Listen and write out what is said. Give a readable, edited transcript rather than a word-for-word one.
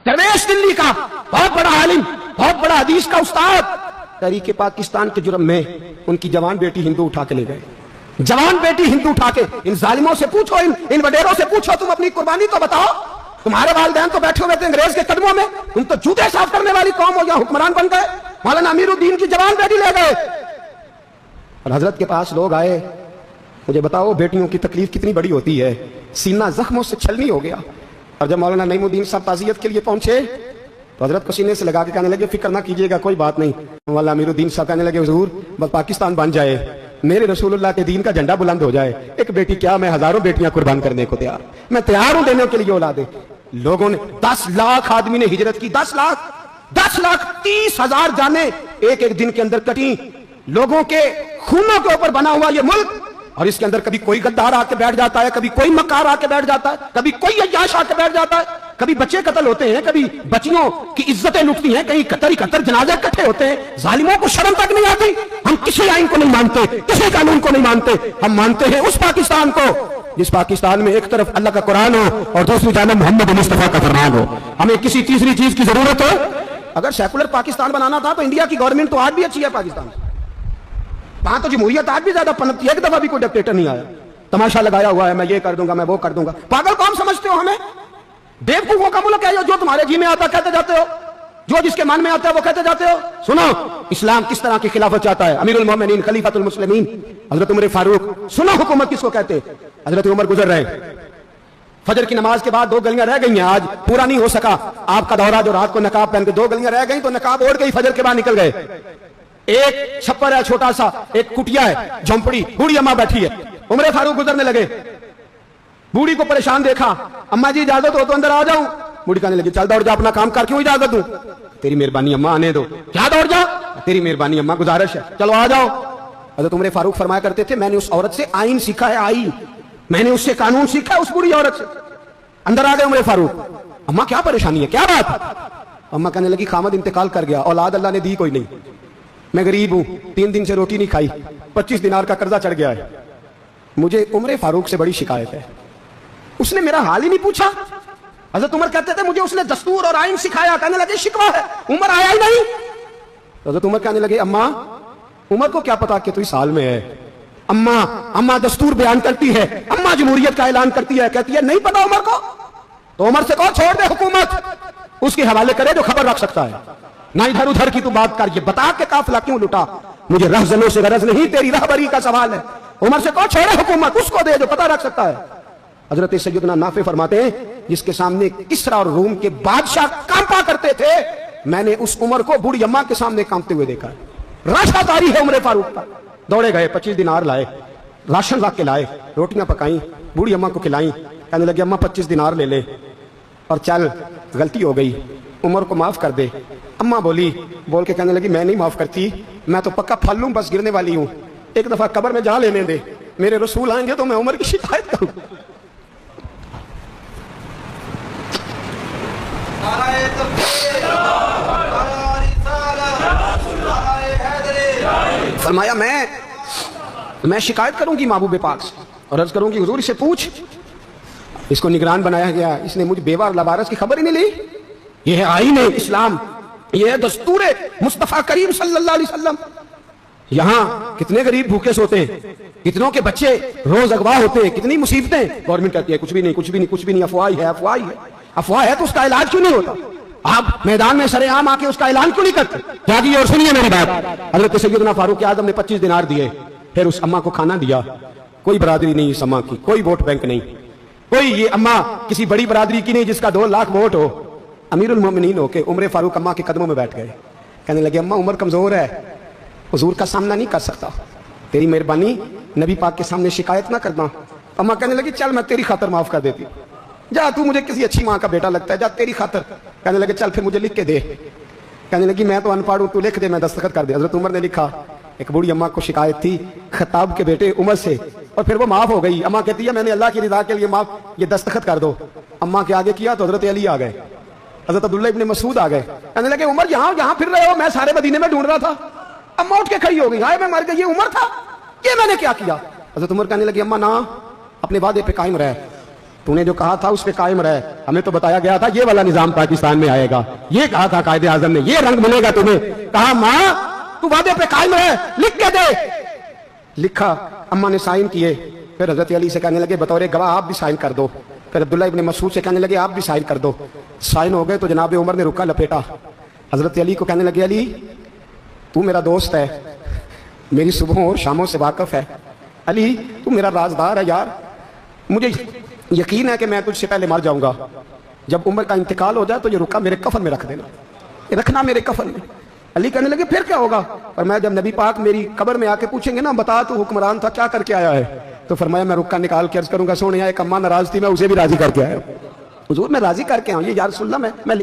दरवेश दिल्ली का बहुत बड़ा आलिम, बहुत बड़ा हदीस का उस्ताद, तहरीके पाकिस्तान के जुर्म में उनकी जवान बेटी हिंदू उठा के ले गए। जवान बेटी हिंदू उठा के, इन जालिमों से पूछो, इन वडेरों से पूछो, तुम अपनी कुर्बानी तो बताओ। तुम्हारे वालिदैन तो बैठे हुए थे अंग्रेज के कदमों में, तुम तो जूते साफ करने वाली कौम हो, या हुक्मरान बन गए। मौलाना अमीरुद्दीन की जवान बेटी ले गए और हजरत के पास लोग आए, मुझे बताओ बेटियों की तकलीफ कितनी बड़ी होती है। सीना जख्मों से छलनी हो गया। और जब मौलाना नईमुद्दीन साहब ताज़ियत के लिए पहुंचे तो हजरत को सीने से लगा के कहने लगे, फिक्र ना कीजिएगा, कोई बात नहीं। मौलाना अमीरुद्दीन साहब कहने लगे, हुजूर बस पाकिस्तान बन जाए, मेरे रसूलुल्लाह के दीन का झंडा बुलंद हो जाए, एक बेटी क्या, मैं हजारों बेटियां कुर्बान करने को तैयार, मैं तैयार हूं देने के लिए औलादे। लोगों ने 10 लाख आदमी ने हिजरत की, 10 लाख 30,000 जाने एक एक दिन के अंदर कटी। लोगों के खूनों के ऊपर बना हुआ ये मुल्क, और इसके अंदर कभी कोई गद्दार आके बैठ जाता है, कभी कोई मक्कार आके बैठ जाता है, कभी कोई अय्याश आके बैठ जाता है, कभी बच्चे कत्ल होते हैं, कभी बच्चियों की इज्जतें लुटती हैं, कहीं 71 जनाजे इकट्ठे होते हैं। जालिमों को शर्म तक नहीं आती। हम किसी आइन को नहीं मानते, किसी कानून को नहीं मानते, हम मानते हैं उस पाकिस्तान को जिस पाकिस्तान में एक तरफ अल्लाह का कुरान हो और दूसरी जानब मोहम्मद मुस्तफा का फरमान हो। हमें किसी तीसरी चीज की जरूरत है? अगर सेकुलर पाकिस्तान बनाना था तो इंडिया की गवर्नमेंट तो आज भी अच्छी है, पाकिस्तान वहां तो जमहूरियत आज भी ज्यादा पनपती है, एक दफा भी कोई डिक्टेटर नहीं आया, तमाशा लगाया हुआ है, मैं ये कर दूंगा, मैं वो कर दूंगा। पागल कौन समझते हो हमें? बेवकूफों का मुल्क है जो तुम्हारे जी में आता कहते जाते हो, जो जिसके मन में आता है वो कहते जाते हो। सुनो इस्लाम किस तरह की खिलाफत चाहता है। अमीरुल मोमिनीन खलीफतुल मुस्लिमीन हजरत उमर फारूक। सुनो हुकूमत किसको कहते? हजरत उमर गुजर रहे, फजर की नमाज के बाद 2 गलियां रह गई हैं, आज पूरा नहीं हो सका आपका दौरा, जो रात को नकाब पहन के 2 गलियां रह गई तो नकाब ओढ़ गई, फजर के बाद निकल गए। एक छप्पर है छोटा सा, एक कुटिया है, झोंपड़ी, बूढ़ी अम्मा बैठी है। उमर फारूक गुजरने लगे, बूढ़ी को परेशान देखा, अम्मा जी इजाजत हो तो अंदर आ जाऊं? बूढ़ी कहने लगी, चल दौड़ जा, अपना काम कर, क्यों इजाजत दूं? तेरी मेहरबानी अम्मा, आने दो। क्या दौड़ जा? तेरी मेहरबानी अम्मा, गुजारिश है, चलो आ जाओ। हज़रत उमर फारूक फरमाया करते थे, मैंने उस औरत से आइन सीखा है, आइन, मैंने उससे कानून सीखा है, उस बूढ़ी औरत से। अंदर आ गए उमर फारूक, अम्मा क्या परेशानी है, क्या बात? अम्मा कहने लगी, खामद इंतकाल कर गया, औलाद अल्लाह ने दी कोई नहीं, मैं गरीब हूं, 3 दिन से रोटी नहीं खाई, 25 दिनार का कर्जा चढ़ गया है, मुझे उमर फारूक से बड़ी शिकायत है। उसने मेरा हाल ही नहीं पूछा। हज़रत उमर कहते थे, मुझे उसने दस्तूर और आइन सिखाया। कहने लगे, शिकवा है, उमर आया ही नहीं। हज़रत उमर कहने लगे, अम्मा उमर को क्या पता कि तू इस हाल में है। अम्मा दस्तूर बयान करती है, अम्मा जमहूरियत का ऐलान करती है, कहती है नहीं पता उमर को, तो उमर से कहो छोड़ दे हुकूमत, उसके हवाले करे जो खबर रख सकता है, ना इधर उधर की तू बात कर, ये बता के काफिला क्यों लुटा, मुझे रहजनों से गरज नहीं, तेरी रहबरी का सवाल है। उमर से कहो छोड़े हुकूमत, उसको दे जो पता रख सकता है। हजरत सैयदना नाफे फरमाते हैं, जिसके सामने किसरा और रूम के बादशाह कांपा करते थे, मैंने उस उमर को बूढ़ी अम्मा के सामने कांपते हुए देखा। राशादारी है उमर फारूक का। दौड़े गए, 25 दिनार लाए, राशन ला के लाए, रोटियां पकाई, बूढ़ी अम्मा को खिलाई। कहने लगे, अम्मा 25 दिनार ले ले और चल, गलती हो गई, उमर को माफ कर दे। अम्मा बोल के कहने लगी, मैं नहीं माफ करती, मैं तो पक्का फल लूं, बस गिरने वाली हूं, एक दफा कब्र में जा लेने दे, मेरे रसूल आएंगे तो मैं उमर की शिकायत करूं। फरमाया, मैं शिकायत करूंगी महबूब पाक से और अर्ज करूंगी, हुजूर इसे पूछ, इसको निगरान बनाया गया, इसने मुझे बेवा और लबारस की खबर ही नहीं ली। यह है आईन है इस्लाम, यह है दस्तूर मुस्तफा करीम सल्लल्लाहु अलैहि वसल्लम। यहां कितने गरीब भूखे सोते हैं, कितनों के बच्चे रोज अगवा होते हैं, कितनी मुसीबतें। गवर्नमेंट कहती है कुछ भी नहीं, कुछ भी नहीं, कुछ भी नहीं, अफवाह है, अफवाह है, अफवाह है, तो उसका इलाज क्यों नहीं होता? आप मैदान में सरेआम आके उसका ऐलान क्यों नहीं करते? जागिए और सुनिए मेरी बात। हजरत सैयदना फारूक आज़म ने 25 दिनार दिए, फिर उस अम्मा को खाना दिया। कोई बरादरी नहीं इस अम्मा की, कोई वोट बैंक नहीं, कोई ये अम्मा किसी बड़ी बरादरी की नहीं जिसका 2 लाख वोट हो। अमीरुल मोमिनीन होके उमर फारूक अम्मा के कदमों में बैठ गए। कहने लगे, अम्मा उमर कमजोर है, हुजूर का सामना नहीं कर सकता, तेरी मेहरबानी नबी पाक के सामने शिकायत ना करना। अम्मा कहने लगी, चल मैं तेरी खातर माफ कर देती, जा तू मुझे किसी अच्छी माँ का बेटा लगता है, जा तेरी खातर। कहने लगे, चल फिर मुझे लिख के दे। कहने लगी, मैं तो अनपढ़ हूं, तू लिख दे, मैं दस्तखत कर दे। हजरत उमर ने लिखा। एक बूढ़ी अम्मा को शिकायत थी खत्ताब के बेटे उमर से, और फिर वो माफ हो गई। अम्मा कहती है, मैंने अल्लाह की रिदा के लिए माफ, ये दस्तखत कर दो। अम्मा के आगे किया तो हजरत अली आ गए, हजरत अब्दुल्लाह इब्ने मसूद आ गए। कहने लगे, उमर यहाँ फिर रहे हो, मैं सारे मदीने में ढूंढ रहा था। अम्मा उठ के खड़ी हो गई, हाय मैं मर गई, ये उमर था, ये मैंने क्या किया? हजरत उमर कहने लगे, अम्मा ना, अपने वादे पे कायम रहे, तूने जो कहा था उस पे कायम रहे। हमें तो बताया गया था ये वाला निजाम पाकिस्तान में आएगा, ये कहा था कायदे आजम ने, ये रंग मिलेगा तुम्हें। कहा माँ तू वादे पे कायम रहे, लिख के दे। लिखा, अम्मा ने साइन किए। फिर हजरत अली से कहने लगे बतौर गवाह आप भी साइन कर दो। फिर अब्दुल्ला इब्ने मसूद से कहने लगे आप भी साइन कर दो। साइन हो गए तो जनाब उमर ने रुका लपेटा। हजरत अली को कहने लगे अली तू मेरा दोस्त है, मेरी सुबहों और शामों से वाकिफ है। अली तू मेरा राजदार है यार, मुझे यकीन है कि मैं तुझसे पहले मर जाऊंगा। जब उमर का इंतकाल हो जाए तो ये रुका मेरे कफन में रख देना, ये रखना मेरे कफन में। अली कहने लगे फिर क्या होगा? और मैं जब नबी पाक मेरी कब्र में आके पूछेंगे ना बता तू हुक्मरान था क्या करके आया है, तो फरमाया मैं रुक्का निकाल के अर्ज करूंगा सोने एक अम्मा नाराज थी मैं उसे भी राजी करके आया। हुजूर मैं राजी करके आऊँ ये या रसूलल्लाह मैं